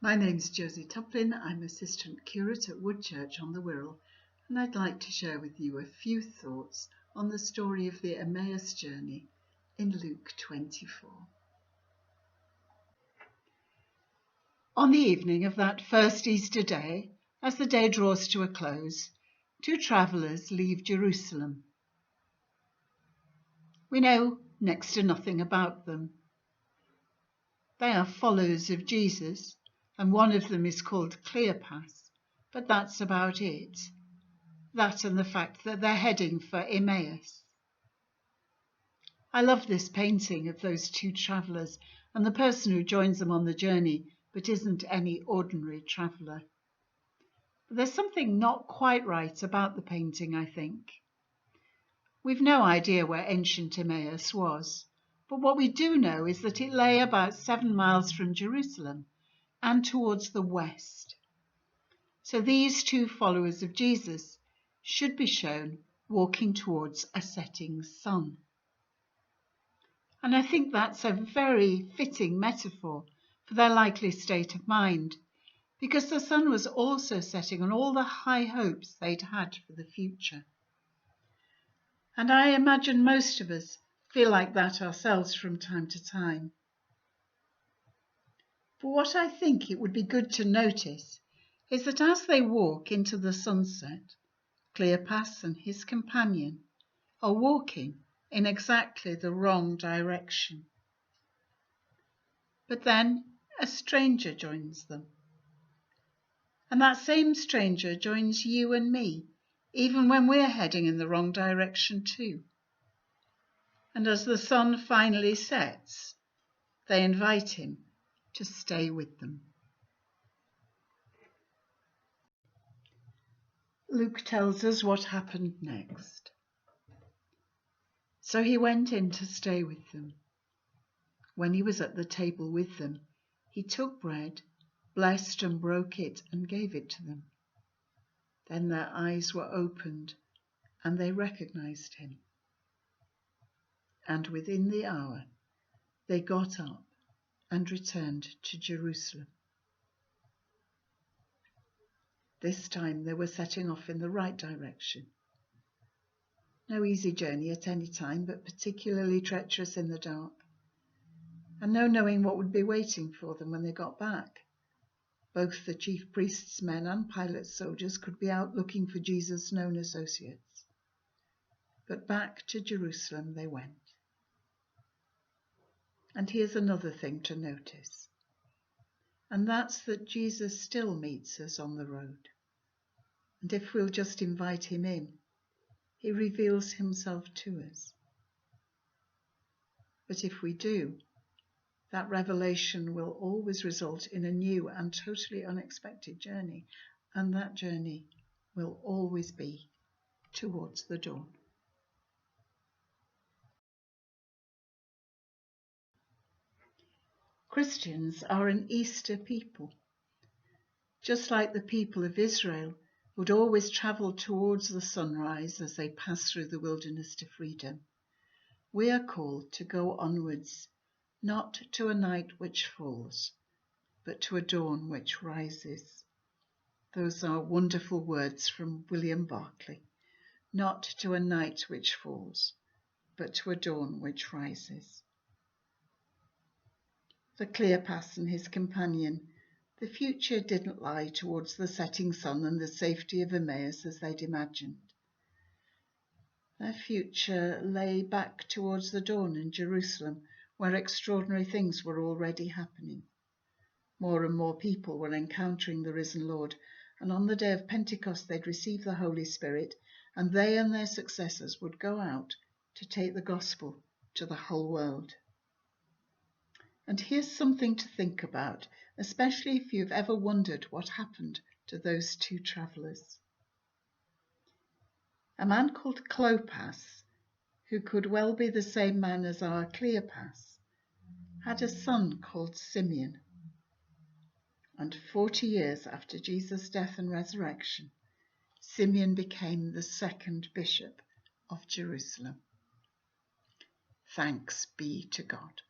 My name's Josie Tuplin. I'm Assistant Curate at Woodchurch on the Wirral, and I'd like to share with you a few thoughts on the story of the Emmaus Journey in Luke 24. On the evening of that first Easter day, as the day draws to a close, two travellers leave Jerusalem. We know next to nothing about them. They are followers of Jesus, and one of them is called Cleopas, but that's about it. That and the fact that they're heading for Emmaus. I love this painting of those two travellers and the person who joins them on the journey but isn't any ordinary traveller. But there's something not quite right about the painting, I think. We've no idea where ancient Emmaus was, but what we do know is that it lay about 7 miles from Jerusalem and towards the west. So these two followers of Jesus should be shown walking towards a setting sun. And I think that's a very fitting metaphor for their likely state of mind, because the sun was also setting on all the high hopes they'd had for the future. And I imagine most of us feel like that ourselves from time to time. But what I think it would be good to notice is that as they walk into the sunset, Cleopas and his companion are walking in exactly the wrong direction. But then a stranger joins them. And that same stranger joins you and me, even when we're heading in the wrong direction too. And as the sun finally sets, they invite him to stay with them. Luke tells us what happened next. So he went in to stay with them. When he was at the table with them, he took bread, blessed and broke it, and gave it to them. Then their eyes were opened, and they recognized him. And within the hour, they got up and returned to Jerusalem. This time they were setting off in the right direction. No easy journey at any time, but particularly treacherous in the dark. And no knowing what would be waiting for them when they got back. Both the chief priest's men and Pilate's soldiers could be out looking for Jesus' known associates. But back to Jerusalem they went. And here's another thing to notice. And that's that Jesus still meets us on the road. And if we'll just invite him in, he reveals himself to us. But if we do, that revelation will always result in a new and totally unexpected journey, and that journey will always be towards the dawn. Christians are an Easter people. Just like the people of Israel would always travel towards the sunrise as they pass through the wilderness to freedom, we are called to go onwards, not to a night which falls, but to a dawn which rises. Those are wonderful words from William Barclay. Not to a night which falls, but to a dawn which rises. For Cleopas and his companion, the future didn't lie towards the setting sun and the safety of Emmaus as they'd imagined. Their future lay back towards the dawn in Jerusalem, where extraordinary things were already happening. More and more people were encountering the risen Lord, and on the day of Pentecost they'd receive the Holy Spirit, and they and their successors would go out to take the gospel to the whole world. And here's something to think about, especially if you've ever wondered what happened to those two travellers. A man called Cleopas, who could well be the same man as our Cleopas, had a son called Simeon. And 40 years after Jesus' death and resurrection, Simeon became the second bishop of Jerusalem. Thanks be to God.